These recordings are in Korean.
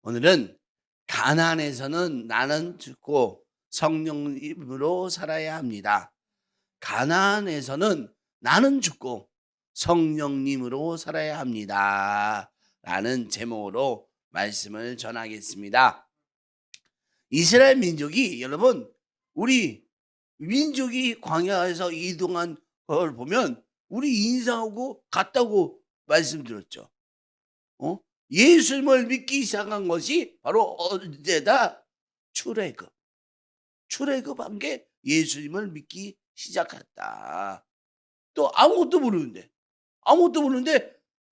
오늘은 가난에서는 나는 죽고 성령님으로 살아야 합니다. 가난에서는 나는 죽고 성령님으로 살아야 합니다. 라는 제목으로 말씀을 전하겠습니다. 이스라엘 민족이 여러분 우리 민족이 광야에서 이동한 걸 보면 우리 인생하고 같다고 말씀드렸죠. 어? 예수님을 믿기 시작한 것이 바로 언제다? 출애굽. 출애굽한 게 예수님을 믿기 시작했다. 또 아무것도 모르는데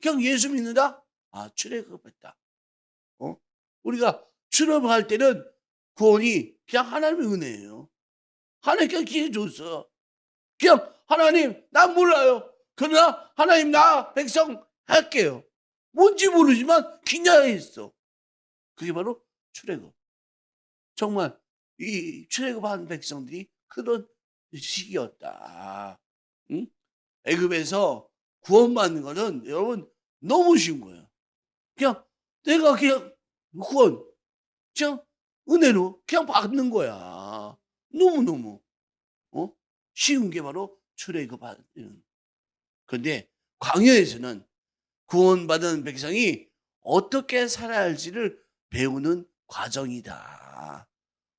그냥 예수 믿는다? 아, 출애굽했다. 어? 우리가 출애굽할 때는 구원이 그냥 하나님의 은혜예요. 하나님께 기회 줬어. 그냥 하나님 난 몰라요. 그러나 하나님 나 백성 할게요. 뭔지 모르지만 긴장했어. 그게 바로 출애굽. 정말 이 출애굽한 백성들이 그런 시기였다. 응? 애굽에서 구원받는 거는 여러분 너무 쉬운 거예요. 그냥 내가 그냥 구원, 그냥 은혜로 그냥 받는 거야. 너무너무 쉬운 게 바로 출애굽하는. 그런데 광야에서는 구원받은 백성이 어떻게 살아야 할지를 배우는 과정이다.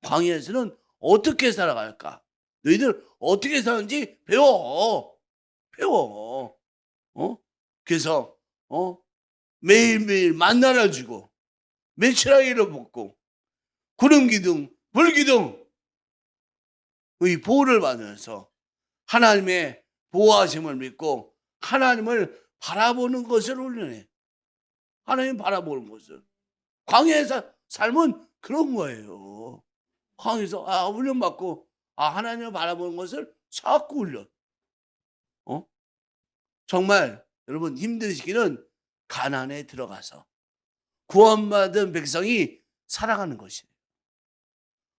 광야에서는 어떻게 살아갈까? 너희들 어떻게 사는지 배워. 배워. 그래서 매일매일 만나를 주고 메추라기를 먹고 구름 기둥, 불 기둥의 보호를 받으면서 하나님의 보호하심을 믿고 하나님을 바라보는 것을 훈련해. 하나님 바라보는 것을. 광야에서 삶은 그런 거예요. 광야에서 훈련받고 하나님을 바라보는 것을 자꾸 훈련. 정말 여러분 힘든 시기는 가난에 들어가서 구원받은 백성이 살아가는 것이에요.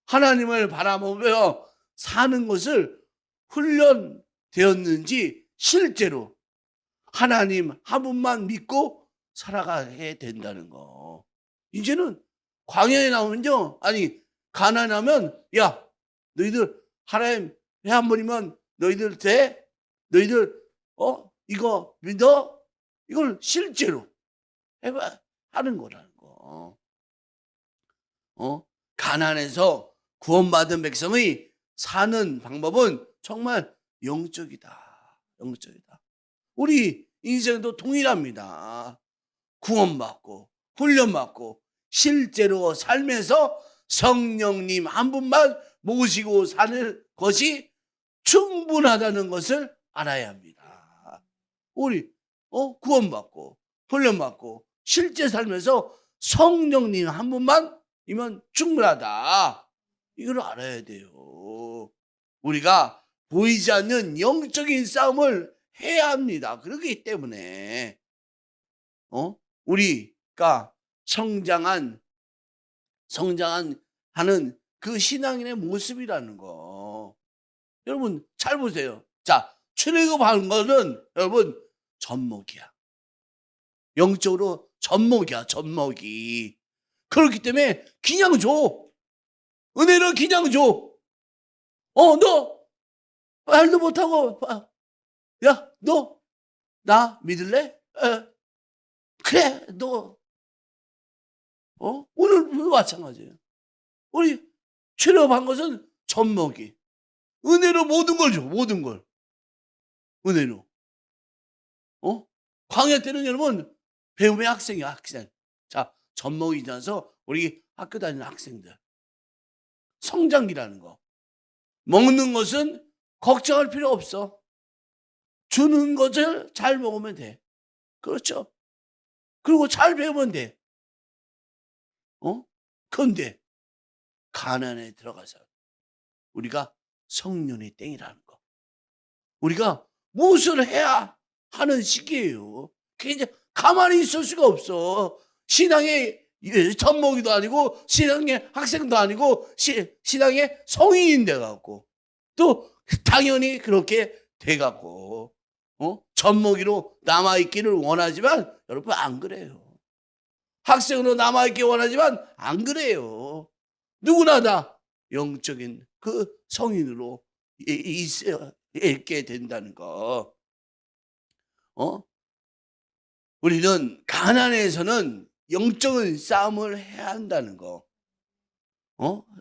하나님을 바라보며 사는 것을 훈련되었는지 실제로 하나님 한 분만 믿고 살아가게 된다는 거. 이제는 광야에 나오면요. 가난하면 야 너희들 하나님 배 한 번이면 너희들 돼? 너희들 이거 믿어? 이걸 실제로 해봐 하는 거라는 거. 가난해서 구원받은 백성의 사는 방법은 정말 영적이다. 영적이다. 우리 인생도 동일합니다. 구원받고 훈련받고 실제로 삶에서 성령님 한 분만 모시고 사는 것이 충분하다는 것을 알아야 합니다. 우리 구원받고 훈련받고 실제 삶에서 성령님 한 분만이면 충분하다. 이걸 알아야 돼요. 우리가 보이지 않는 영적인 싸움을 해야 합니다. 그렇기 때문에 우리가 성장한 하는 그 신앙인의 모습이라는 거. 여러분 잘 보세요. 자, 출애굽하는 거는 여러분 젖먹이야. 영적으로 젖먹이야, 젖먹이. 그렇기 때문에 그냥 줘. 은혜를 그냥 줘. 너 말도 못하고 야, 너 나 믿을래? 그래, 너 오늘도 마찬가지예요. 우리 출애굽한 것은 젖먹이. 은혜로 모든 걸 줘, 모든 걸. 은혜로. 광야 때는 여러분 배움의 학생이야, 학생. 자, 젖먹이 지나서 우리 학교 다니는 학생들. 성장기라는 거. 먹는 것은 걱정할 필요 없어. 주는 것을 잘 먹으면 돼. 그렇죠? 그리고 잘 배우면 돼. 그런데 가난에 들어가서 우리가 성년의 땡이라는 거. 우리가 무엇을 해야 하는 시기예요. 그게 이제 가만히 있을 수가 없어. 신앙의 젖먹이도 아니고 신앙의 학생도 아니고 신앙의 성인이 돼갖고 또 당연히 그렇게 돼갖고 젖먹이로 남아있기를 원하지만 여러분 안 그래요. 학생으로 남아있기 원하지만 안 그래요. 누구나 다 영적인 그 성인으로 있게 된다는 거. 우리는 가난에서는 영적인 싸움을 해야 한다는 거.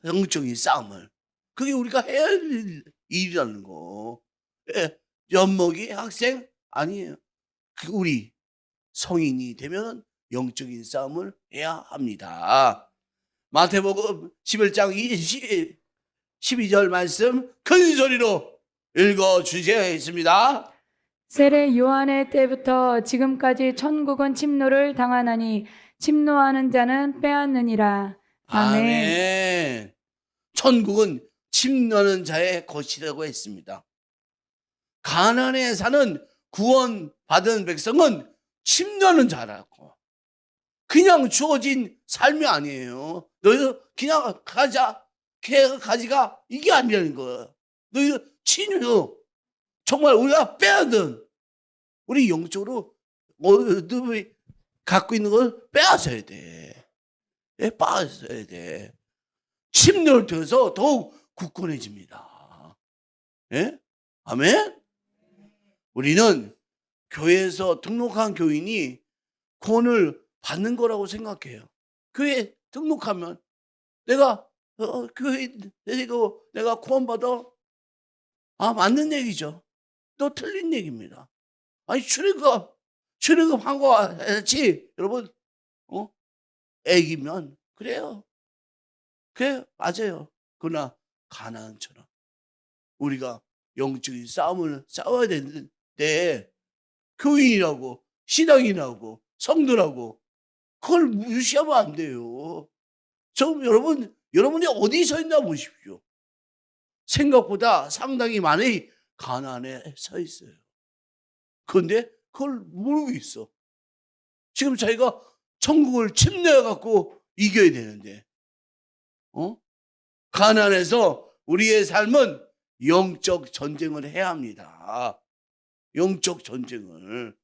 영적인 싸움을. 그게 우리가 해야 할 일이라는 거. 젖먹이 학생 아니에요. 우리 성인이 되면 영적인 싸움을 해야 합니다. 마태복음 11장 12절 말씀 큰 소리로 읽어주셔야겠습니다. 세례 요한의 때부터 지금까지 천국은 침노를 당하나니 침노하는 자는 빼앗느니라. 아멘. 아멘. 천국은 침노하는 자의 것이라고 했습니다. 가난에 사는 구원받은 백성은 침노하는 자라고. 그냥 주어진 삶이 아니에요. 너희들 그냥 가지가 이게 아니라는 거예요. 너희들 침노, 정말 우리가 빼앗은, 우리 영적으로 갖고 있는 걸 빼앗아야 돼. 빼앗아야 돼. 침노를 통해서 더욱 굳건해집니다. 예? 아멘? 우리는 교회에서 등록한 교인이 구원을 받는 거라고 생각해요. 교회에 등록하면 내가 교회 내가 구원받아? 맞는 얘기죠. 또 틀린 얘기입니다. 아니 출애굽한 거와 같이 여러분 애기면 그래요. 그래 맞아요. 그러나 가나안처럼 우리가 영적인 싸움을 싸워야 되는데 교인이라고 신앙이라고 성도라고 그걸 무시하면 안 돼요. 여러분이 어디 서 있나 보십시오. 생각보다 상당히 많이 가난에 서 있어요. 그런데 그걸 모르고 있어. 지금 자기가 천국을 침노해 갖고 이겨야 되는데, 가난해서 우리의 삶은 영적 전쟁을 해야 합니다. 영적 전쟁을.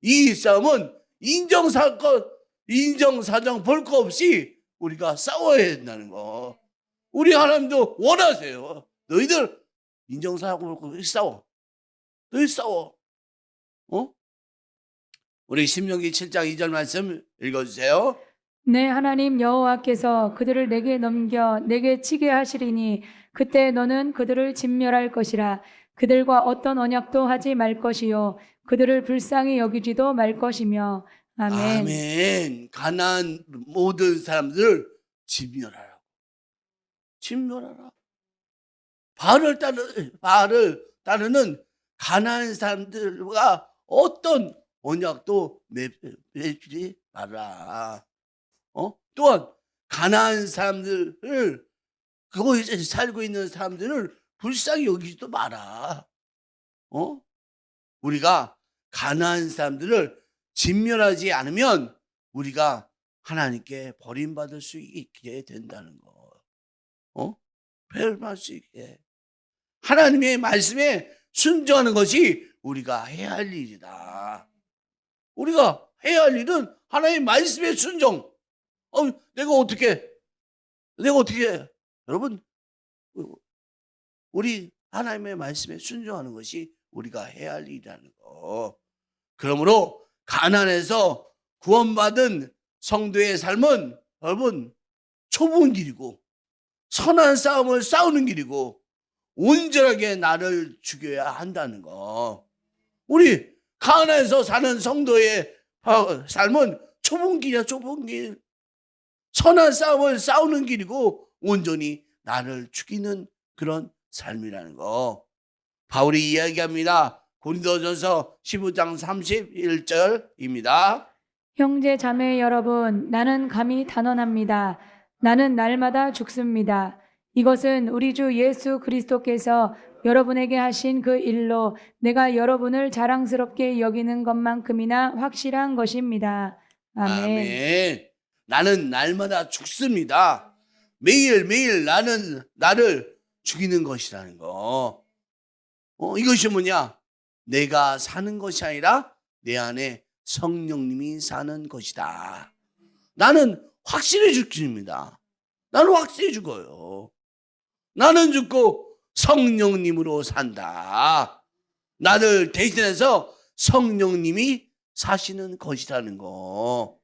이 싸움은 인정사정 볼 거 없이 우리가 싸워야 된다는 거. 우리 하나님도 원하세요. 너희들 인정사정 볼 거 없이 싸워. 너희 싸워. 우리 신명기 7장 2절 말씀 읽어주세요. 내 하나님 여호와께서 그들을 내게 넘겨 내게 치게 하시리니 그때 너는 그들을 진멸할 것이라. 그들과 어떤 언약도 하지 말 것이요 그들을 불쌍히 여기지도 말 것이며. 아멘. 아멘. 가난한 모든 사람들을 진멸하라. 진멸하라. 바알을 따르는 가난한 사람들과 어떤 언약도 맺지 마라. 또한 가난한 사람들을 그곳에 살고 있는 사람들을 불쌍히 여기지도 마라. 우리가 가난한 사람들을 진멸하지 않으면 우리가 하나님께 버림받을 수 있게 된다는 거. 버림받을 수 있게. 하나님의 말씀에 순종하는 것이 우리가 해야 할 일이다. 우리가 해야 할 일은 하나님의 말씀에 순종. 내가 어떻게 여러분 우리 하나님의 말씀에 순종하는 것이 우리가 해야 할 일이라는 거. 그러므로 가난해서 구원받은 성도의 삶은 여러분 좁은 길이고 선한 싸움을 싸우는 길이고 온전하게 나를 죽여야 한다는 거. 우리 가난해서 사는 성도의 삶은 좁은 길이야. 좁은 길. 선한 싸움을 싸우는 길이고 온전히 나를 죽이는 그런 삶이라는 거. 바울이 이야기합니다. 고린도전서 15장 31절입니다. 형제 자매 여러분, 나는 감히 단언합니다. 나는 날마다 죽습니다. 이것은 우리 주 예수 그리스도께서 여러분에게 하신 그 일로 내가 여러분을 자랑스럽게 여기는 것만큼이나 확실한 것입니다. 아멘. 아멘. 나는 날마다 죽습니다. 매일매일 나를 죽이는 것이라는 거. 이것이 뭐냐? 내가 사는 것이 아니라 내 안에 성령님이 사는 것이다. 나는 확실히 죽습니다. 나는 확실히 죽어요. 나는 죽고 성령님으로 산다. 나를 대신해서 성령님이 사시는 것이라는 거.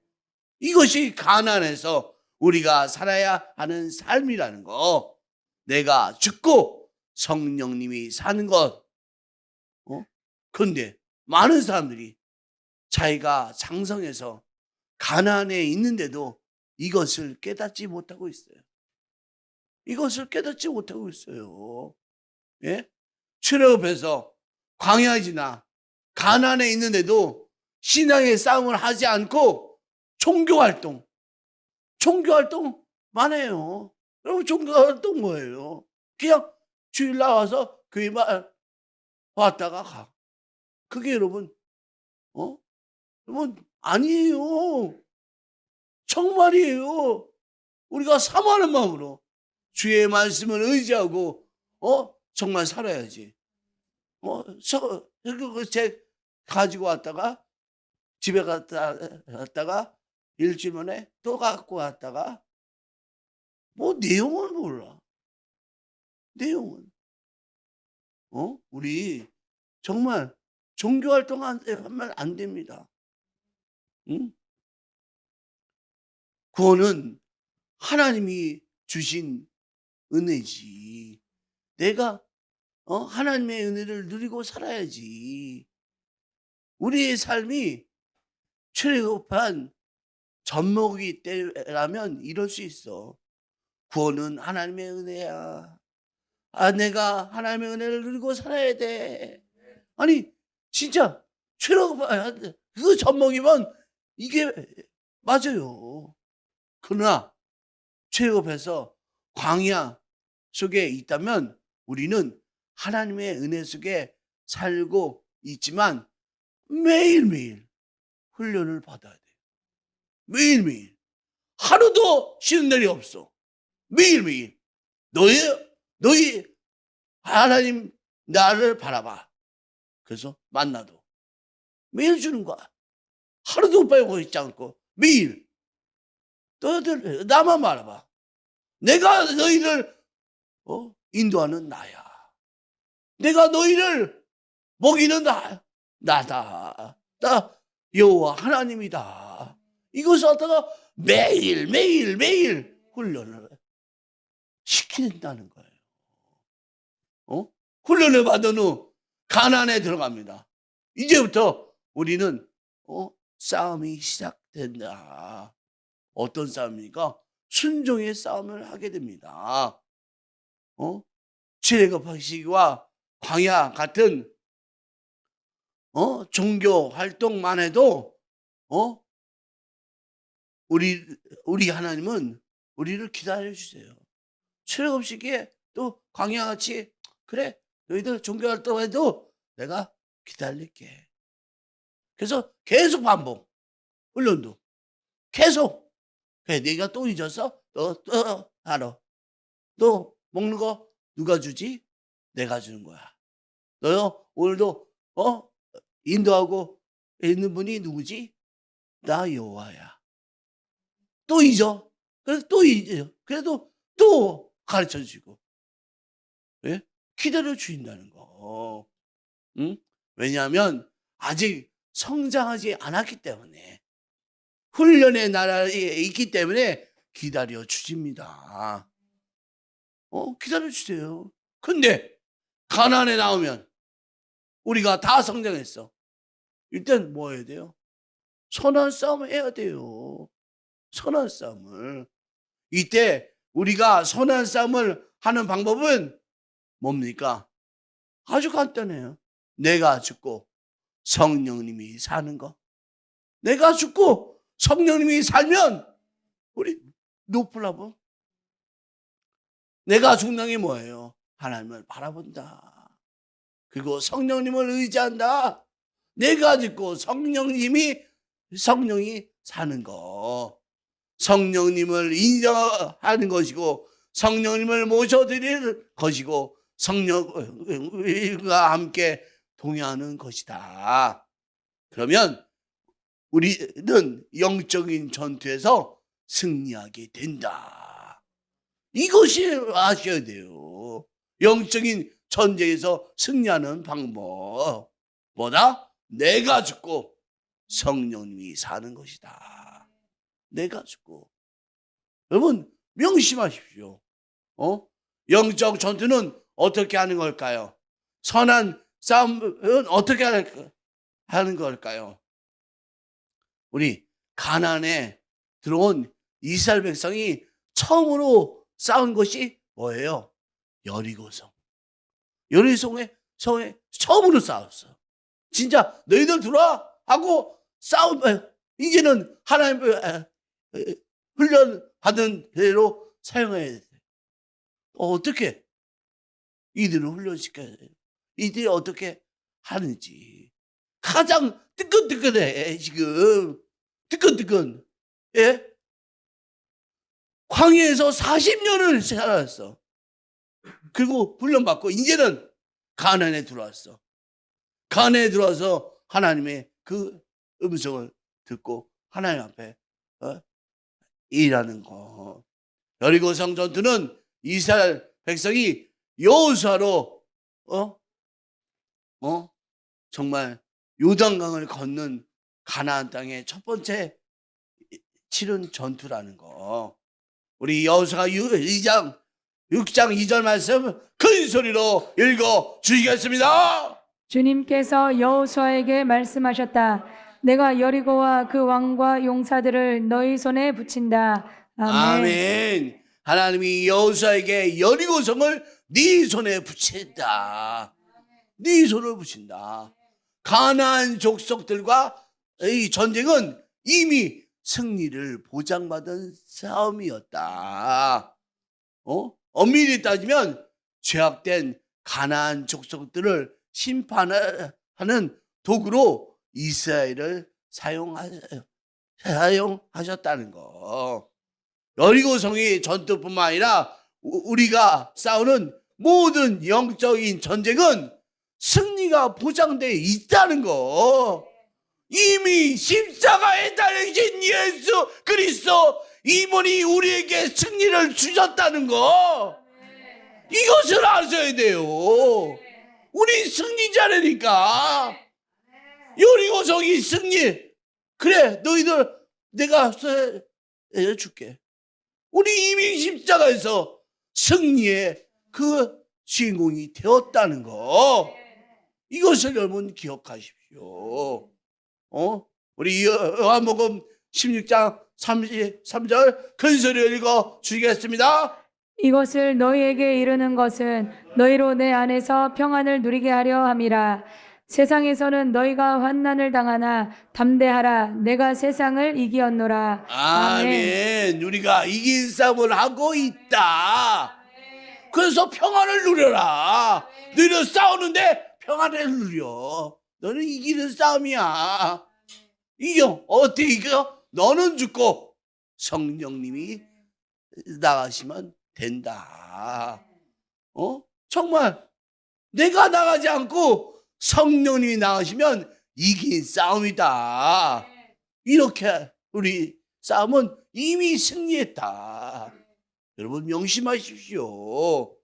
이것이 가난해서 우리가 살아야 하는 삶이라는 거. 내가 죽고 성령님이 사는 것. 그런데 많은 사람들이 자기가 장성해서 가난에 있는데도 이것을 깨닫지 못하고 있어요. 이것을 깨닫지 못하고 있어요. 예? 출애굽해서 광야에 지나 가난에 있는데도 신앙의 싸움을 하지 않고 종교활동만 해요. 여러분, 종교활동 뭐예요? 그냥 주일 나와서 교회만 왔다가 가. 그게 여러분, 여러분, 아니에요. 정말이에요. 우리가 사모하는 마음으로 주의 말씀을 의지하고, 정말 살아야지. 그 책 가지고 왔다가, 집에 갔다가, 일주일 만에 또 갖고 왔다가, 뭐, 내용을 몰라. 내용은. 우리, 정말, 종교활동 하면 안 됩니다. 응? 구원은 하나님이 주신 은혜지. 내가 하나님의 은혜를 누리고 살아야지. 우리의 삶이 출애굽한 젖먹이 때라면 이럴 수 있어. 구원은 하나님의 은혜야. 내가 하나님의 은혜를 누리고 살아야 돼. 아니, 진짜 출애굽한 그 젖먹이면 이게 맞아요. 그러나 출애굽해서 광야 속에 있다면 우리는 하나님의 은혜 속에 살고 있지만 매일매일 훈련을 받아야 돼요. 매일매일. 하루도 쉬는 날이 없어. 매일매일. 너희 하나님 나를 바라봐. 그래서 만나도 매일 주는 거야. 하루도 빼고 있지 않고 매일. 너희들 나만 바라봐. 내가 너희를 인도하는 나야. 내가 너희를 먹이는 나다. 나 여호와 하나님이다. 이것을 갖다가 매일 훈련을 시킨다는 거예요. 훈련을 받은 후 가난에 들어갑니다. 이제부터 우리는 싸움이 시작된다. 어떤 싸움입니까? 순종의 싸움을 하게 됩니다. 출애굽하시기와 광야 같은 종교 활동만 해도 우리 하나님은 우리를 기다려 주세요. 출애굽시기에 또 광야같이 그래 너희들 종교 활동해도 내가 기다릴게. 그래서 계속 반복. 훈련도 계속. 그래 네가 또 잊었어? 너 또 알아. 너 먹는 거 누가 주지? 내가 주는 거야. 너 오늘도 인도하고 있는 분이 누구지? 나 여호와야. 또 잊어. 그래서 또 잊어. 그래도 또 가르쳐 주시고. 예? 기다려 주신다는 거. 응? 왜냐하면 아직 성장하지 않았기 때문에 훈련의 나라에 있기 때문에 기다려 주십니다. 기다려 주세요. 근데 가난에 나오면 우리가 다 성장했어. 일단 뭐 해야 돼요? 선한 싸움을 해야 돼요. 선한 싸움을. 이때 우리가 선한 싸움을 하는 방법은 뭡니까? 아주 간단해요. 내가 죽고 성령님이 사는 거. 내가 죽고 성령님이 살면 우리 노플라보. 내가 죽는 게 뭐예요? 하나님을 바라본다. 그리고 성령님을 의지한다. 내가 죽고 성령이 사는 거. 성령님을 인정하는 것이고 성령님을 모셔드리는 것이고 성령과 함께 동행하는 것이다. 그러면 우리는 영적인 전투에서 승리하게 된다. 이것이 아셔야 돼요. 영적인 전쟁에서 승리하는 방법. 뭐다? 내가 죽고 성령님이 사는 것이다. 내가 죽고. 여러분 명심하십시오. 영적 전투는 어떻게 하는 걸까요? 선한 싸움은 어떻게 하는 걸까요? 우리 가나안에 들어온 이스라엘 백성이 처음으로 싸운 것이 뭐예요? 여리고성. 여리고성에 처음으로 싸웠어. 진짜 너희들 들어와 하고 싸우면 이제는 하나님 훈련 받은 대로 사용해야 돼. 어떻게 이들을 훈련시켜야 돼요? 이들이 어떻게 하는지 가장 뜨끈뜨끈해. 지금 뜨끈뜨끈. 예? 광야에서 40년을 살았어. 그리고 훈련받고 이제는 가나안에 들어왔어. 가나안에 들어와서 하나님의 그 음성을 듣고 하나님 앞에 일하는 거. 여리고성 전투는 이스라엘 백성이 여호수아로 정말 요단강을 건넌 가나안 땅의 첫 번째 치른 전투라는 거. 우리 여호수아 6장 2절 말씀 큰 소리로 읽어 주시겠습니다. 주님께서 여호수아에게 말씀하셨다. 내가 여리고와 그 왕과 용사들을 너희 손에 붙인다. 아멘. 아멘. 하나님이 여호수아에게 여리고성을 네 손에 붙인다. 네 손을 붙인다. 가나안 족속들과 이 전쟁은 이미 승리를 보장받은 싸움이었다. 엄밀히 따지면 죄악된 가나안 족속들을 심판하는 도구로 이스라엘을 사용하셨다는 거. 여리고성의 전투뿐만 아니라 우리가 싸우는 모든 영적인 전쟁은 승리가 보장되어 있다는 거. 이미 십자가에 달리신 예수 그리스도 이분이 우리에게 승리를 주셨다는 거. 이것을 아셔야 돼요. 우리 승리자라니까. 여리고성이 승리. 그래, 너희들 내가 해줄게. 우리 이미 십자가에서 승리의 그 주인공이 되었다는 거. 이것을 여러분 기억하십시오. 우리 요한복음 16장 33절 큰 소리로 읽어 주시겠습니다. 이것을 너희에게 이르는 것은 너희로 내 안에서 평안을 누리게 하려 함이라. 세상에서는 너희가 환난을 당하나 담대하라. 내가 세상을 이기었노라. 아멘. 우리가 이긴 싸움을 하고 있다. 그래서 평안을 누려라. 너희는 싸우는데 평안을 누려. 너는 이기는 싸움이야. 이겨. 어떻게 이겨? 너는 죽고 성령님이 나가시면 된다. 정말 내가 나가지 않고 성령님이 나가시면 이긴 싸움이다. 이렇게 우리 싸움은 이미 승리했다. 여러분 명심하십시오.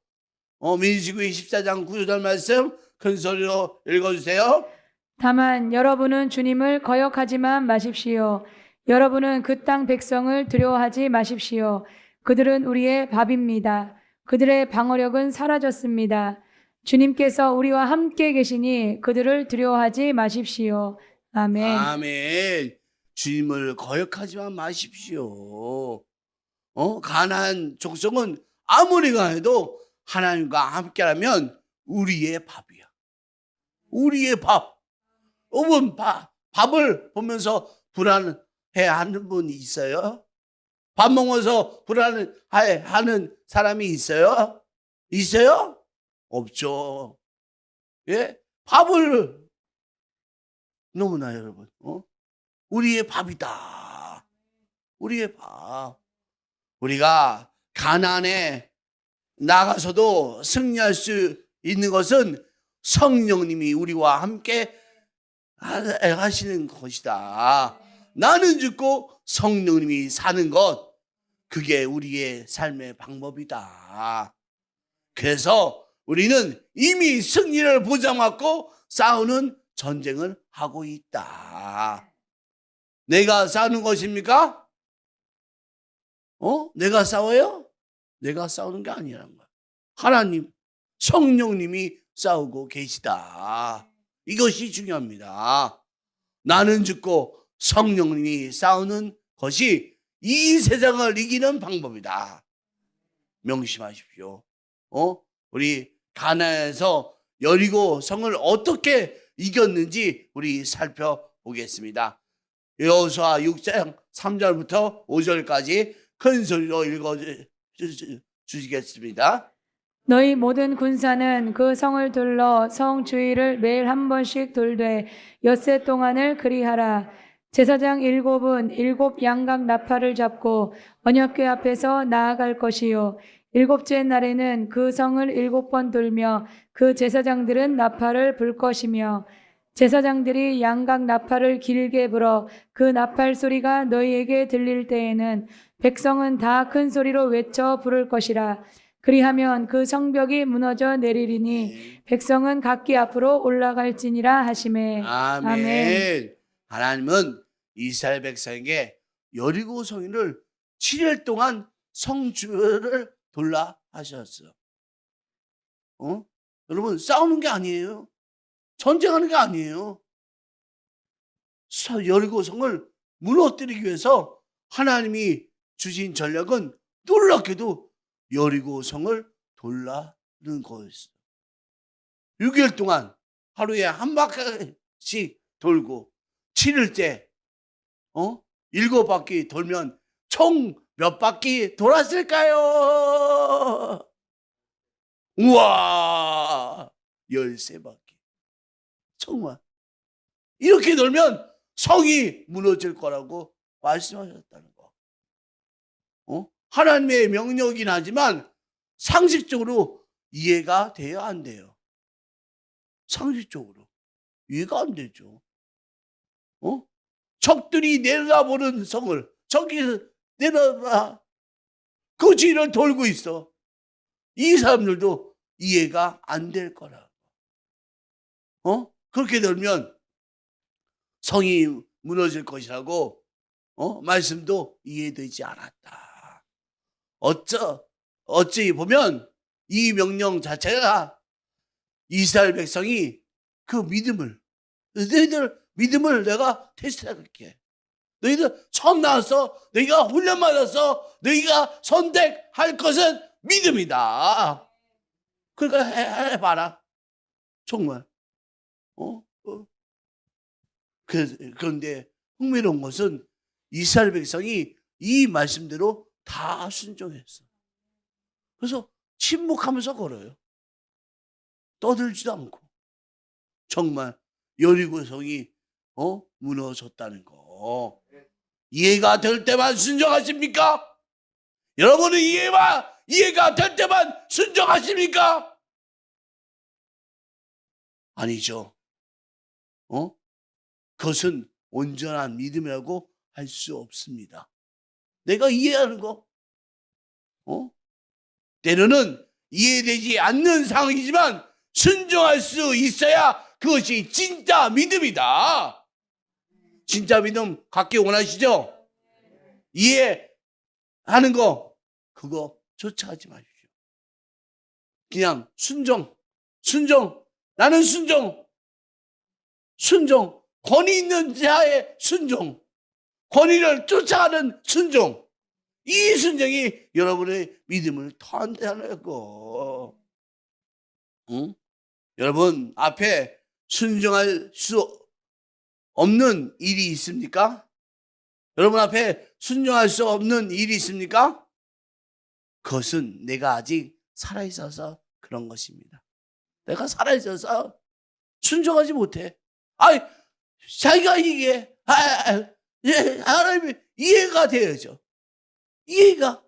민수기 14장 9절 말씀 큰 소리로 읽어주세요. 다만 여러분은 주님을 거역하지만 마십시오. 여러분은 그 땅 백성을 두려워하지 마십시오. 그들은 우리의 밥입니다. 그들의 방어력은 사라졌습니다. 주님께서 우리와 함께 계시니 그들을 두려워하지 마십시오. 아멘. 아멘. 주님을 거역하지만 마십시오. 가나안 족속은 아무리 가해도 하나님과 함께라면 우리의 밥이야. 우리의 밥. 여러분 밥을 보면서 불안해하는 분이 있어요? 밥 먹어서 불안해하는 사람이 있어요? 있어요? 없죠. 예? 밥을 너무나 여러분, 우리의 밥이다. 우리의 밥. 우리가 가나안에 나가서도 승리할 수 있는 것은 성령님이 우리와 함께 하시는 것이다. 나는 죽고 성령님이 사는 것. 그게 우리의 삶의 방법이다. 그래서 우리는 이미 승리를 보장받고 싸우는 전쟁을 하고 있다. 내가 싸우는 것입니까? 내가 싸워요? 내가 싸우는 게 아니라는 거야. 하나님, 성령님이 싸우고 계시다. 이것이 중요합니다. 나는 죽고 성령님이 싸우는 것이 이 세상을 이기는 방법이다. 명심하십시오. 우리 가나안에서 여리고 성을 어떻게 이겼는지 우리 살펴보겠습니다. 여호수아 6장 3절부터 5절까지 큰 소리로 읽어 주시겠습니다. 너희 모든 군사는 그 성을 둘러 성 주위를 매일 한 번씩 돌되 엿새 동안을 그리하라. 제사장 7은 7 양각 나팔을 잡고 언약궤 앞에서 나아갈 것이요 7째 날에는 그 성을 7번 돌며 그 제사장들은 나팔을 불 것이며 제사장들이 양각 나팔을 길게 불어 그 나팔 소리가 너희에게 들릴 때에는 백성은 다 큰 소리로 외쳐 부를 것이라. 그리하면 그 성벽이 무너져 내리리니 백성은 각기 앞으로 올라갈지니라 하시매. 아멘. 하나님은 이스라엘 백성에게 여리고 성을 7일 동안 성주를 돌라 하셨어요. 여러분, 싸우는 게 아니에요. 전쟁하는 게 아니에요. 여리고 성을 무너뜨리기 위해서 하나님이 주신 전략은 놀랍게도 여리고 성을 돌라는 거였어요. 6일 동안 하루에 한 바퀴씩 돌고 7일째 7바퀴 돌면 총 몇 바퀴 돌았을까요? 우와, 13바퀴. 정말 이렇게 돌면 성이 무너질 거라고 말씀하셨다는 거. 하나님의 명령이긴 하지만 상식적으로 이해가 돼야 안 돼요. 상식적으로 이해가 안 되죠. 적들이 내려다보는 성을 저기 내려다 그 주위를 돌고 있어. 이 사람들도 이해가 안 될 거라고. 그렇게 되면 성이 무너질 것이라고 말씀도 이해되지 않았다. 어찌 보면 이 명령 자체가 이스라엘 백성이 그 믿음을, 너희들 믿음을 내가 테스트할게. 너희들 처음 나와서 너희가 훈련 받아서 너희가 선택할 것은 믿음이다. 그러니까 해봐라. 정말. 그런데 흥미로운 것은 이스라엘 백성이 이 말씀대로 다 순종했어. 그래서 침묵하면서 걸어요. 떠들지도 않고. 정말 여리고 성이 무너졌다는 거. 이해가 될 때만 순종하십니까? 여러분은 이해가 될 때만 순종하십니까? 아니죠. 그것은 온전한 믿음이라고 할 수 없습니다. 내가 이해하는 거, 때로는 이해되지 않는 상황이지만 순종할 수 있어야 그것이 진짜 믿음이다. 진짜 믿음 갖기 원하시죠? 이해하는 거, 그거 조차하지 마십시오. 그냥 순종, 나는 순종, 권위 있는 자의 순종, 권위를 쫓아가는 순종, 이 순종이 여러분의 믿음을 더한다는 거. 여러분 앞에 순종할 수 없는 일이 있습니까? 여러분 앞에 순종할 수 없는 일이 있습니까? 그것은 내가 아직 살아있어서 그런 것입니다. 내가 살아있어서 순종하지 못해. 자기가 이게 하나님이 이해가 되어야죠. 이해가.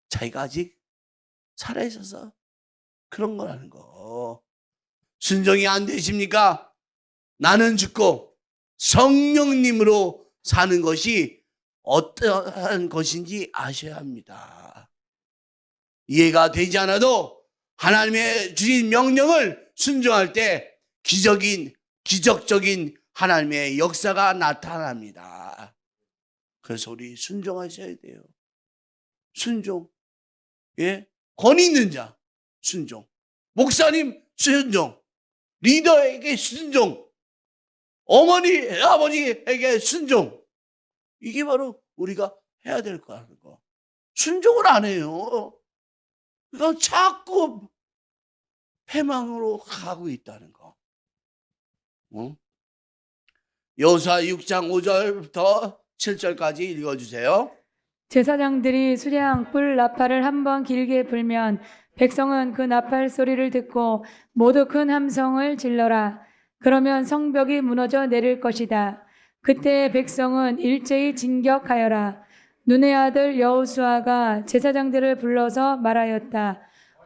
자기가 아직 살아있어서 그런 거라는 거. 순종이 안 되십니까? 나는 죽고 성령님으로 사는 것이 어떠한 것인지 아셔야 합니다. 이해가 되지 않아도 하나님의 주신 명령을 순종할 때 기적적인 하나님의 역사가 나타납니다. 그래서 우리 순종하셔야 돼요. 순종. 예? 권위 있는 자, 순종. 목사님, 순종. 리더에게 순종. 어머니, 아버지에게 순종. 이게 바로 우리가 해야 될 거라는 거. 순종을 안 해요. 그러니까 자꾸 패망으로 가고 있다는 거. 응? 여호수아 6장 5절부터 7절까지 읽어주세요. 제사장들이 수량 뿔 나팔을 한 번 길게 불면 백성은 그 나팔 소리를 듣고 모두 큰 함성을 질러라. 그러면 성벽이 무너져 내릴 것이다. 그때 백성은 일제히 진격하여라. 눈의 아들 여호수아가 제사장들을 불러서 말하였다.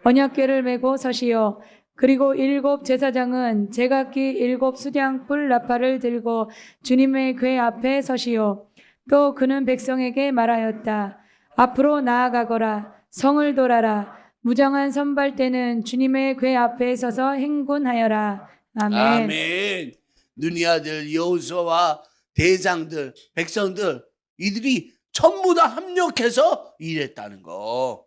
언약궤를 메고 서시오. 그리고 7 제사장은 제각기 7 수량 뿔 나팔을 들고 주님의 궤 앞에 서시오. 또 그는 백성에게 말하였다. 앞으로 나아가거라. 성을 돌아라. 무장한 선발대는 주님의 궤 앞에 서서 행군하여라. 아멘. 아멘. 눈의 아들 여호수아와 대장들, 백성들 이들이 전부 다 합력해서 일했다는 거.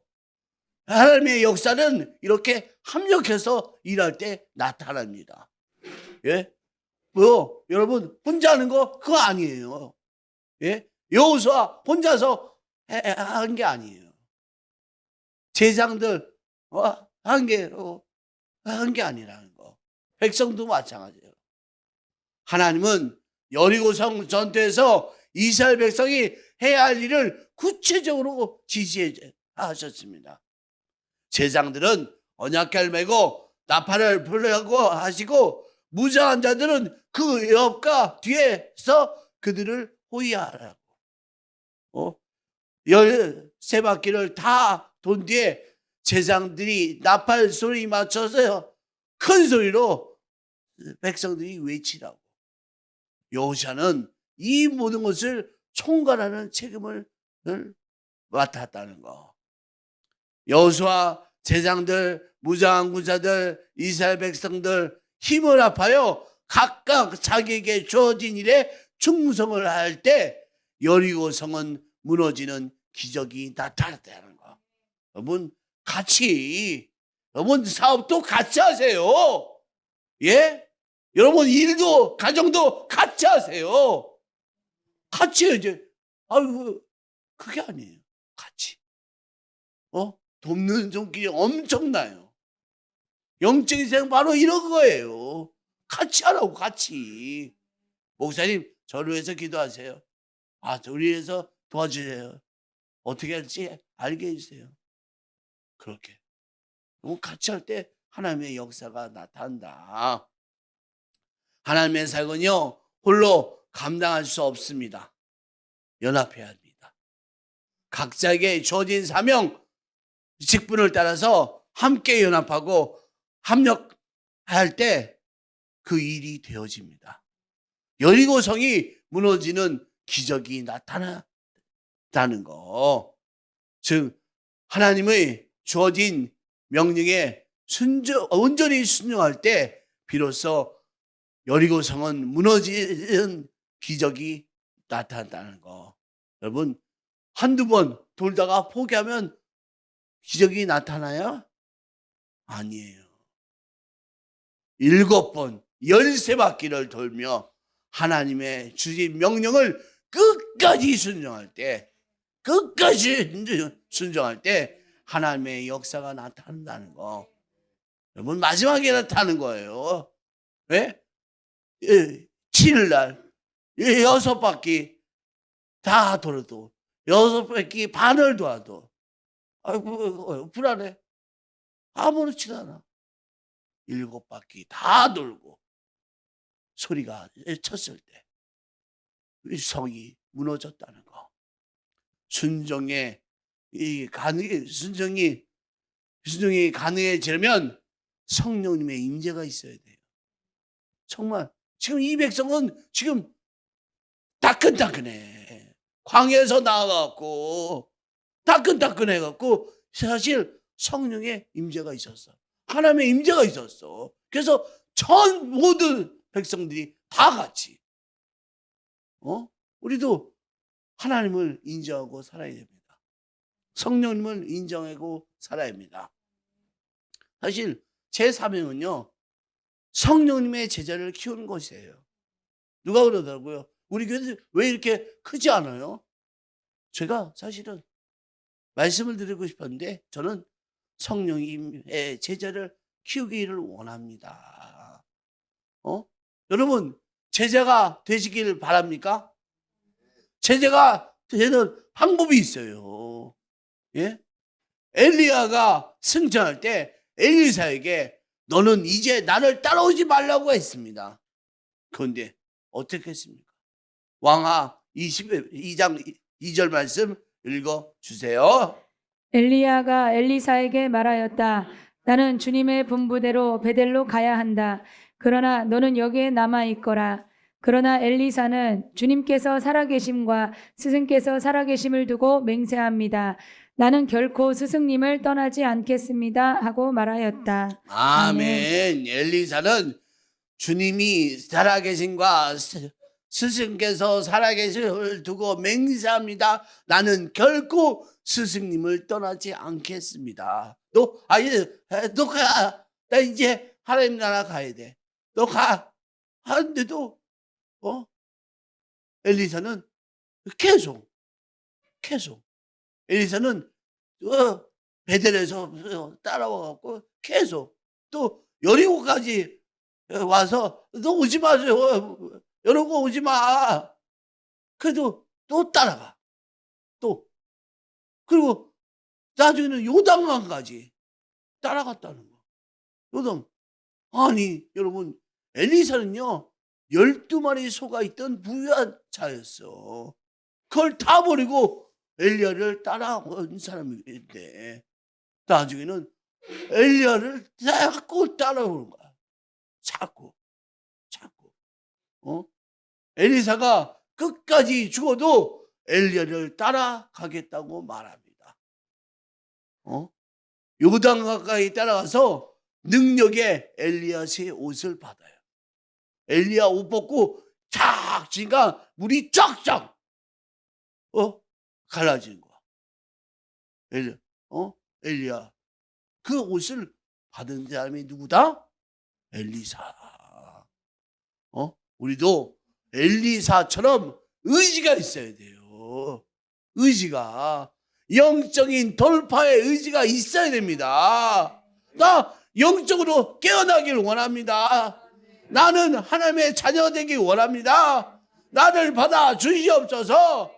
하나님의 역사는 이렇게 합력해서 일할 때 나타납니다. 예? 여러분 혼자 하는 거 그거 아니에요. 예? 여호수아 혼자서 한 게 아니에요. 제장들 한 게 아니라는 거. 백성도 마찬가지예요. 하나님은 여리고성 전투에서 이스라엘 백성이 해야 할 일을 구체적으로 지시하셨습니다. 제장들은 언약궤를 메고 나팔을 불려고 하시고 무장한 자들은 그 옆과 뒤에서 그들을 호위하라고. 13바퀴를 다 돈 뒤에 제장들이 나팔 소리 맞춰서 큰 소리로 백성들이 외치라고. 여호수아는 이 모든 것을 총괄하는 책임을 맡았다는 거. 여호수아, 제장들, 무장한 군사들, 이스라엘 백성들 힘을 합하여 각각 자기에게 주어진 일에 충성을 할 때 여리고 성은 무너지는 기적이 나타났다는 거. 여러분 사업도 같이 하세요. 예? 여러분 일도 가정도 같이 하세요. 같이 이제 그게 아니에요. 같이 돕는 손길이 엄청나요. 영적인 생활 바로 이런 거예요. 같이 하라고. 같이. 목사님 저를 위해서 기도하세요. 우리 위해서 도와주세요. 어떻게 할지 알게 해주세요. 그렇게 같이 할 때 하나님의 역사가 나타난다. 하나님의 사역은요 홀로 감당할 수 없습니다. 연합해야 합니다. 각자에게 주어진 사명, 직분을 따라서 함께 연합하고 합력할 때 그 일이 되어집니다. 여리고성이 무너지는 기적이 나타났다는 거. 즉 하나님의 주어진 명령에 온전히 순종할 때 비로소 여리고성은 무너지는 기적이 나타난다는 거. 여러분 한두 번 돌다가 포기하면 기적이 나타나요? 아니에요. 7번 13바퀴를 돌며 하나님의 주신 명령을 끝까지 순종할 때 하나님의 역사가 나타난다는 거. 여러분 마지막에 나타나는 거예요. 왜? 7일날 6바퀴 다 돌아도 6바퀴 반을 도와도 불안해. 아무렇지도 않아. 7바퀴 다 돌고 소리가 쳤을 때 성이 무너졌다는 거. 순종이 가능해지려면 성령님의 임재가 있어야 돼요. 정말 지금 이 백성은 지금 따끈따끈해. 광야에서 나와갖고 따끈따끈해갖고 사실 성령의 임재가 있었어. 하나님의 임재가 있었어. 그래서 전 모든 백성들이 다 같이 우리도 하나님을 인정하고 살아야 됩니다. 성령님을 인정하고 살아야 합니다. 사실 제 사명은요, 성령님의 제자를 키우는 것이에요. 누가 그러더라고요. 우리 교회 왜 이렇게 크지 않아요? 제가 사실은 말씀을 드리고 싶었는데 저는 성령님의 제자를 키우기를 원합니다. 여러분 제자가 되시길 바랍니까? 제자가 되는 방법이 있어요. 예? 엘리야가 승천할 때 엘리사에게 너는 이제 나를 따라오지 말라고 했습니다. 그런데 어떻게 했습니까? 왕하 22장 2절 말씀 읽어주세요. 엘리야가 엘리사에게 말하였다. 나는 주님의 분부대로 베델로 가야 한다. 그러나 너는 여기에 남아 있거라. 그러나 엘리사는 주님께서 살아계심과 스승께서 살아계심을 두고 맹세합니다. 나는 결코 스승님을 떠나지 않겠습니다. 하고 말하였다. 아멘. 엘리사는 주님이 살아계신과 스승께서 살아계심을 두고 맹세합니다. 나는 결코 스승님을 떠나지 않겠습니다. 너 가. 나 이제 하나님 나라 가야 돼. 너 가. 하는데도 엘리사는 계속 엘리사는 베델에서 따라와갖고 계속 또 여리고까지 와서 너 오지 마세요. 여리고 오지 마. 그래도 또 따라가. 또 그리고 나중에는 요단강까지 따라갔다는 거. 요단. 아니 여러분 엘리사는요 12마리 소가 있던 부유한 자였어. 그걸 다 버리고 엘리야를 따라온 사람인데 나중에는 엘리야를 자꾸 따라오는 거야. 자꾸 엘리사가 끝까지 죽어도 엘리야를 따라가겠다고 말합니다. 요단 가까이 따라가서 능력의 엘리야의 옷을 받아요. 엘리야 옷 벗고 쫙 지니까 물이 쫙쫙 갈라지는 거야. 엘리야 그 옷을 받은 사람이 누구다? 엘리사. 우리도 엘리사처럼 의지가 있어야 돼요. 의지가 영적인 돌파의 의지가 있어야 됩니다. 나 영적으로 깨어나길 원합니다. 나는 하나님의 자녀 되길 원합니다. 나를 받아 주시옵소서.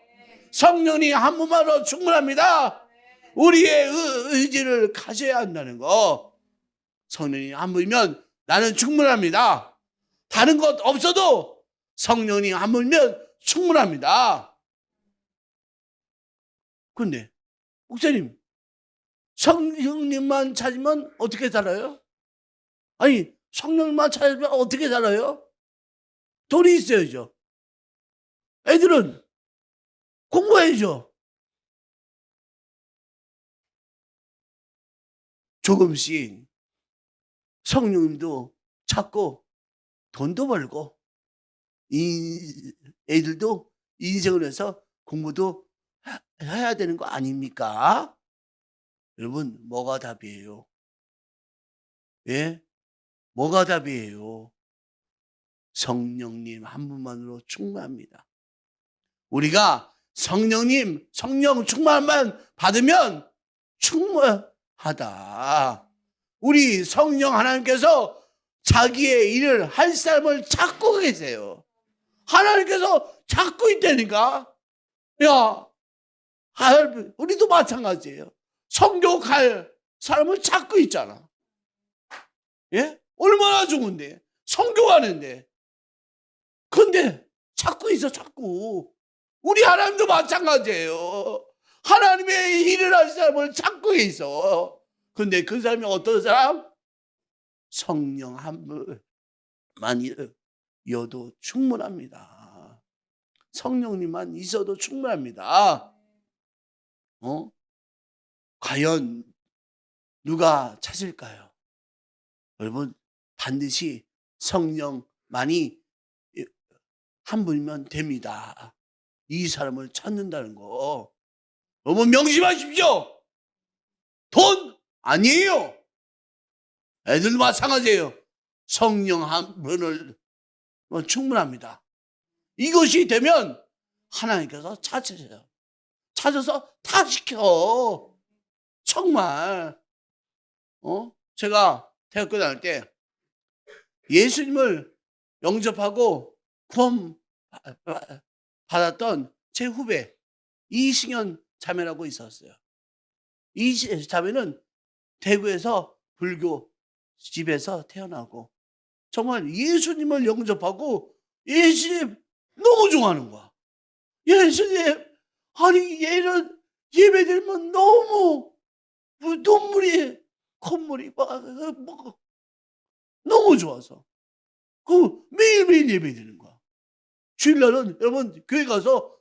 성령님 한 분만으로 충분합니다. 우리의 의지를 가져야 한다는 거. 성령님 한 분이면 나는 충분합니다. 다른 것 없어도 성령님 한 분이면 충분합니다. 그런데 목사님 성령님만 찾으면 어떻게 살아요? 아니 성령님만 찾으면 어떻게 살아요? 돈이 있어야죠. 애들은 공부해야죠. 조금씩 성령님도 찾고 돈도 벌고 애들도 인생을 해서 공부도 해야 되는 거 아닙니까? 여러분 뭐가 답이에요? 예? 뭐가 답이에요? 성령님 한 분만으로 충분합니다. 우리가 성령님 성령 충만만 받으면 충분하다. 우리 성령 하나님께서 자기의 일을 할 사람을 찾고 계세요. 하나님께서 찾고 있다니까. 야, 우리도 마찬가지예요. 성교 갈 사람을 찾고 있잖아. 예? 얼마나 좋은데. 성교 가는데. 근데 찾고 있어, 찾고. 우리 하나님도 마찬가지예요. 하나님의 일을 할 사람을 찾고 있어. 근데 그 사람이 어떤 사람? 성령 한 분만이어도 충분합니다. 성령님만 있어도 충분합니다. 과연 누가 찾을까요? 여러분, 반드시 성령만이 한 분이면 됩니다. 이 사람을 찾는다는 거 여러분 명심하십시오. 돈 아니에요. 애들도 마찬가지예요. 성령 한 분을 충분합니다. 이것이 되면 하나님께서 찾으세요. 찾아서 다 시켜. 정말. 제가 대학교 다닐 때 예수님을 영접하고 구원 받았던 제 후배 이승현 자매라고 있었어요. 이 자매는 대구에서 불교 집에서 태어나고 정말 예수님을 영접하고 예수님 너무 좋아하는 거야. 예수님, 아니 얘는 예배드리면 너무 눈물이 콧물이 막 너무 좋아서 매일매일 예배드리는 거야. 주일날은 여러분 교회 가서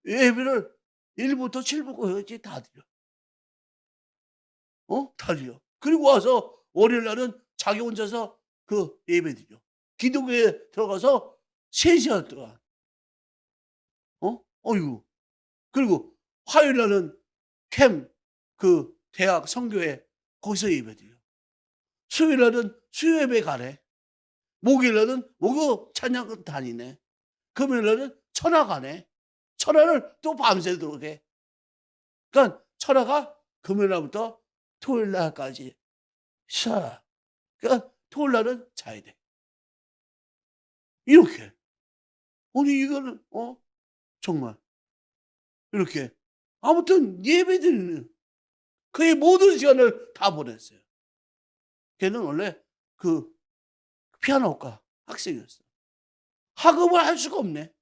예배를 1부터 7부까지 다 드려. 다 드려. 그리고 와서 월요일날은 자기 혼자서 그 예배 드려. 기도교에 들어가서 3시간 동안. 어이구. 그리고 화요일날은 캠 그 대학 성교회 거기서 예배 드려. 수요일날은 수요예배 가래. 목요일날은 목요 찬양 다니네. 금요일날은 철학 가네. 철학을 또 밤새도록 해. 그러니까 철학가 금요일날부터 토요일날까지 쉬어요. 그러니까 토요일날은 자야 돼. 이렇게. 아니 이거는 정말 이렇게 아무튼 예배드리는 그의 모든 시간을 다 보냈어요. 걔는 원래 그 피아노과 학생이었어. 학업을 할 수가 없네.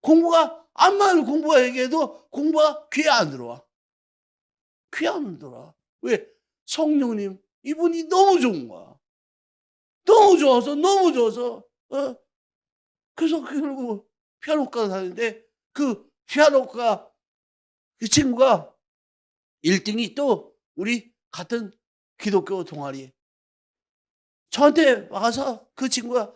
공부가 암만 공부가 얘기해도 공부가 귀에 안 들어와. 귀에 안 들어와. 왜? 성령님 이분이 너무 좋은 거야. 너무 좋아서 그래서 결국 피아노과 다니는데 그 피아노과 그 친구가 1등이 또 우리 같은 기독교 동아리 저한테 와서 그 친구가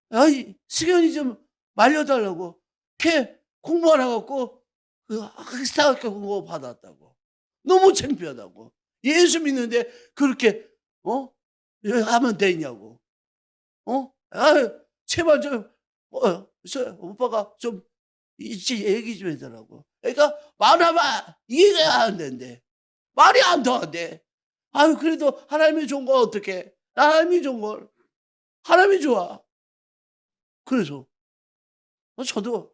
아이 승현이 좀 말려달라고 걔 공부 안 해갖고 그 학사학교 공부 받았다고 너무 창피하다고 예수 믿는데 그렇게 하면 되냐고 제발 좀 오빠가 좀 일찍 얘기 좀 해달라고. 그러니까 말하면 이해가 안 된대. 말이 안 통한대. 아유 그래도 하나님이 좋은 걸 어떡해. 하나님이 좋은 걸. 하나님이 좋아. 그래서 저도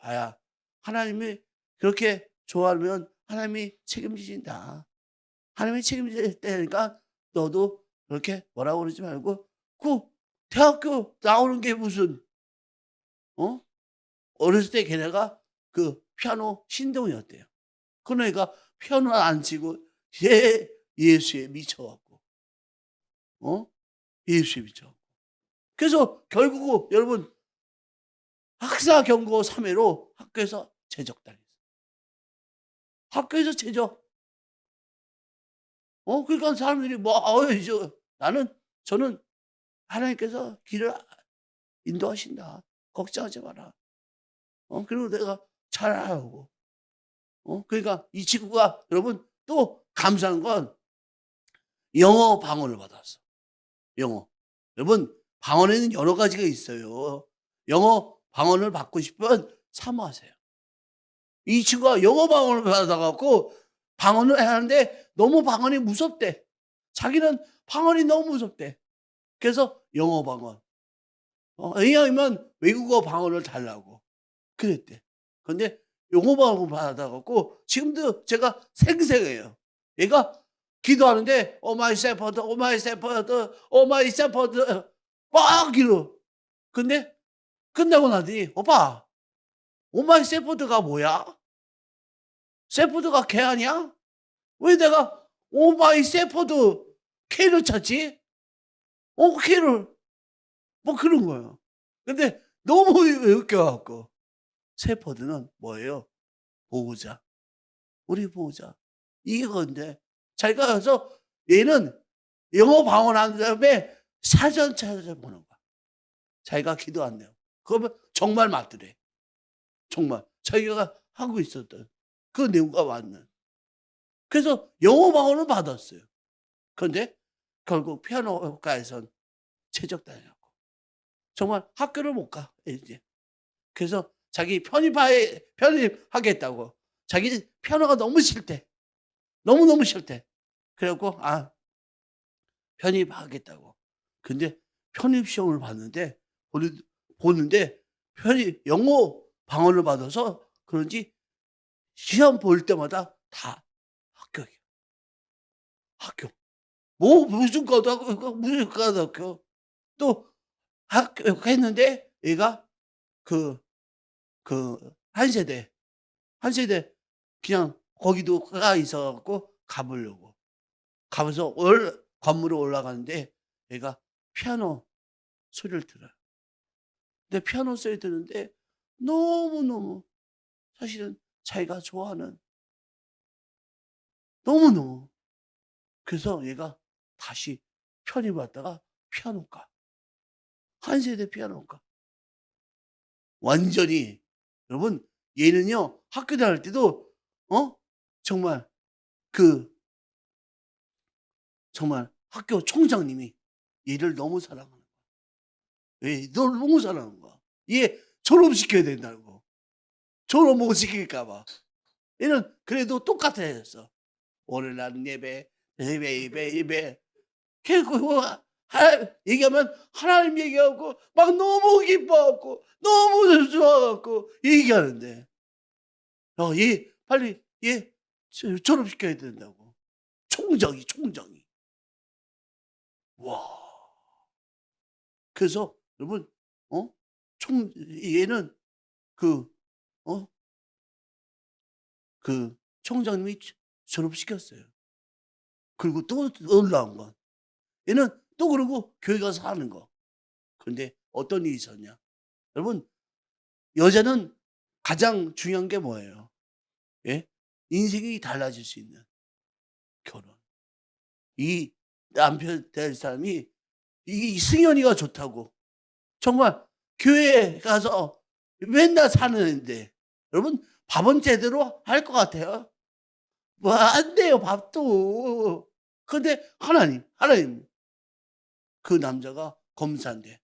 하나님이 그렇게 좋아하면 하나님이 책임지신다. 하나님이 책임질 때니까 너도 그렇게 뭐라고 그러지 말고 그 대학교 나오는 게 무슨 어렸을 때 걔네가 그 피아노 신동이었대요. 그러니까 피아노 안 치고 예수에 미쳐갖고 예수에 미쳐. 그래서 결국 여러분 학사 경고 3회로 학교에서 제적당했어요. 학교에서 제적. 그러니까 사람들이 저는 하나님께서 길을 인도하신다. 걱정하지 마라. 그리고 내가 잘하고. 그러니까 이 친구가 여러분 또 감사한 건 영어 방언을 받았어. 영어. 여러분 방언에는 여러 가지가 있어요. 영어 방언을 받고 싶으면 사모하세요. 이 친구가 영어 방언을 받아갖고 방언을 하는데 너무 방언이 무섭대. 자기는 방언이 너무 무섭대. 그래서 영어 방언. 왜냐하면 외국어 방언을 달라고 그랬대. 그런데 영어 방언을 받아갖고 지금도 제가 생생해요. 얘가 기도하는데 오마이 세퍼드 오마이 세퍼드 오마이 세퍼드 막 이러. 근데 끝나고 나더니 오빠 오마이 세퍼드가 뭐야? 세퍼드가 개 아니야? 왜 내가 오마이 세퍼드 K를 찾지? K를 뭐 그런 거예요. 근데 너무 웃겨갖고 세퍼드는 뭐예요? 보호자. 우리 보호자. 이건데 자기가 가서 얘는 영어 방언한 다음에 사전 찾아보는 거야. 자기가 기도한대요. 그러면 정말 맞더래. 정말 자기가 하고 있었던 그 내용과 맞는. 그래서 영어 방언을 받았어요. 그런데 결국 피아노과에선 최적단이라고. 정말 학교를 못 가 이제. 그래서 자기 편입하겠다고. 자기 피아노가 너무 싫대. 너무너무 싫대. 그래갖고 편입하겠다고. 근데 편입 시험을 봤는데 보는데 영어 방언을 받아서 그런지 시험 볼 때마다 다 합격이야. 합격. 뭐 무슨 고등학교 무슨 고등학교 또 합격했는데 얘가 그 한세대 그냥 거기도 가 있어 갖고 가보려고. 가면서 건물에 올라가는데 얘가 피아노 소리를 들어요. 근데 피아노 소리 듣는데 너무너무 사실은 자기가 좋아하는 너무너무. 그래서 얘가 다시 편입 왔다가 피아노과. 한세대 피아노과. 완전히 여러분 얘는요 학교 다닐 때도 정말 정말 학교 총장님이 얘를 너무 사랑하는 거야. 왜? 너무 사랑하는 거야. 얘 졸업시켜야 된다고. 졸업 못 시킬까 봐. 얘는 그래도 똑같아졌어. 오늘 나는 예배. 걔가 얘기하면 하나님 얘기하고 막 너무 기뻐하고 너무 좋아갖고 얘기하는데 얘 빨리 얘 졸업시켜야 된다고. 총장이. 와. 그래서 여러분 얘는 어? 그 총장님이 졸업시켰어요. 그리고 또 놀라운 건 얘는 또 그러고 교회 가서 하는 거. 그런데 어떤 일이 있었냐? 여러분 여자는 가장 중요한 게 뭐예요? 예? 인생이 달라질 수 있는 결혼. 이 남편 될 사람이 이 승현이가 좋다고 정말 교회에 가서 맨날 사는데 여러분 밥은 제대로 할 것 같아요? 뭐 안 돼요 밥도. 근데 하나님 그 남자가 검사인데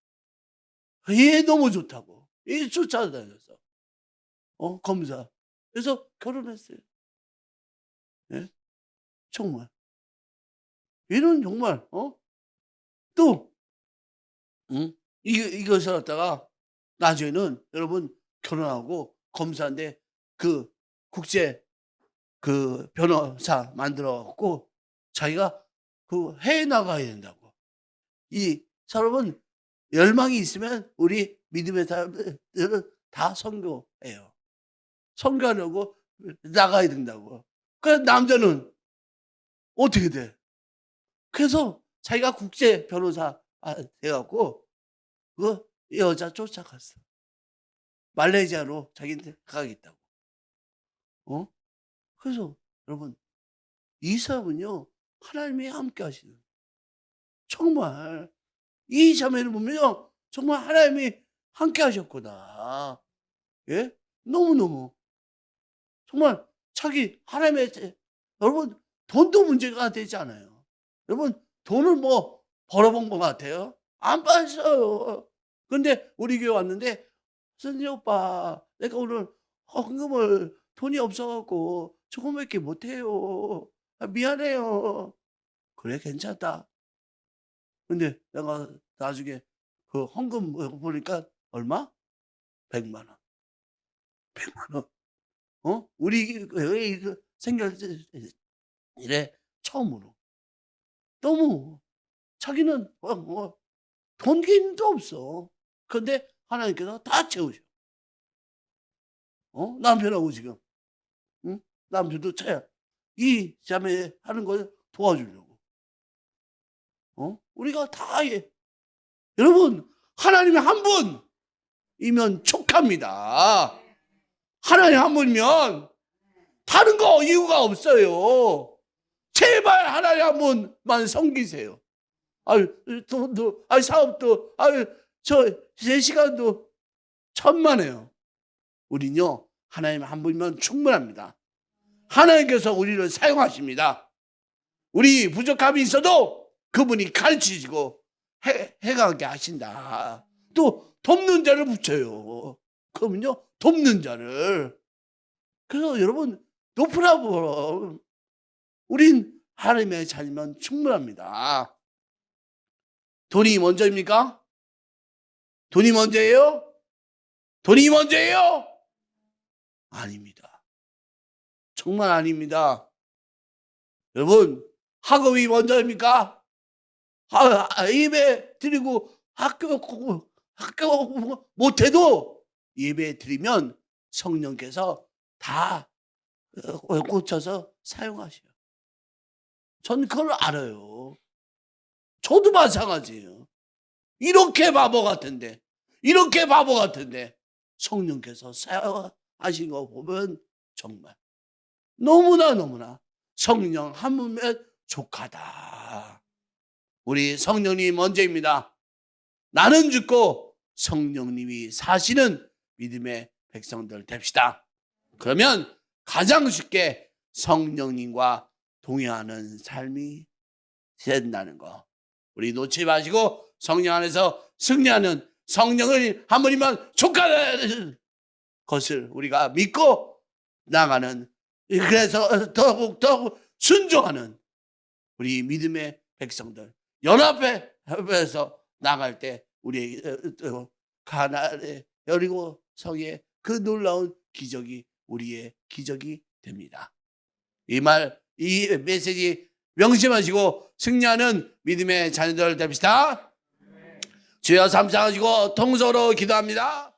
얘 너무 좋다고 얘 쫓아다녀서 검사. 그래서 결혼했어요. 예? 정말 얘는 정말 또 이것을 갖다가 나중에는 여러분 결혼하고 검사인데 그 국제 변호사 만들어 갖고 자기가 해외 나가야 된다고. 이 여러분 열망이 있으면 우리 믿음의 사람들은 다 선교해요. 선교하려고 나가야 된다고. 그 남자는 어떻게 돼? 그래서 자기가 국제 변호사 돼 갖고 그 여자 쫓아갔어. 말레이시아로 자기한테 가겠다고. 그래서 여러분 이 사람은요 하나님이 함께 하시는 정말 이 자매를 보면요 정말 하나님이 함께 하셨구나. 예? 너무너무 정말 자기 하나님의 여러분 돈도 문제가 되지 않아요. 여러분 돈을 뭐 벌어본 것 같아요? 안 봤어요. 근데 우리 교회 왔는데 선생님 오빠 내가 오늘 헌금을 돈이 없어갖고 조금밖에 못해요. 미안해요. 그래 괜찮다. 근데 내가 나중에 그 헌금 보니까 얼마? 100만 원. 100만 원. 우리 교회 생겨 이래 처음으로. 너무 자기는 돈 긴도 없어. 근데 하나님께서 다 채우셔. 남편하고 지금. 응? 남편도 차야. 이 자매 하는 걸 도와주려고. 우리가 다 여러분 하나님의 한 분이면 촉합니다. 하나님 한 분이면 다른 거 이유가 없어요. 제발 하나님 한 분만 섬기세요. 돈도, 사업도, 제 시간도 천만에요. 우린요, 하나님 한 분이면 충분합니다. 하나님께서 우리를 사용하십니다. 우리 부족함이 있어도 그분이 가르치시고 해가게 하신다. 또 돕는 자를 붙여요. 그러면요, 돕는 자를. 그래서 여러분, 높으라고. 우린 하나님의 자녀면 충분합니다. 돈이 먼저입니까? 돈이 먼저예요? 돈이 먼저예요? 아닙니다. 정말 아닙니다. 여러분, 학업이 먼저입니까? 예배 드리고 학교 못해도 예배 드리면 성령께서 다 고쳐서 사용하셔요. 전 그걸 알아요. 저도 마찬가지예요. 이렇게 바보 같은데 성령께서 사용하신 거 보면 정말 너무나 성령 한 분면 족하다. 우리 성령님이 먼저입니다. 나는 죽고 성령님이 사시는 믿음의 백성들 됩시다. 그러면 가장 쉽게 성령님과 동행하는 삶이 된다는 거. 우리 놓지 마시고 성령 안에서 승리하는 성령을 한 분이면 족하는 것을 우리가 믿고 나가는, 그래서 더욱 순종하는 우리 믿음의 백성들 연합해서 나갈 때 우리 가나안의 여리고 성의 그 놀라운 기적이 우리의 기적이 됩니다. 이 메시지 명심하시고 승리하는 믿음의 자녀들 됩시다. 주여, 삼상하시고 통서로 기도합니다.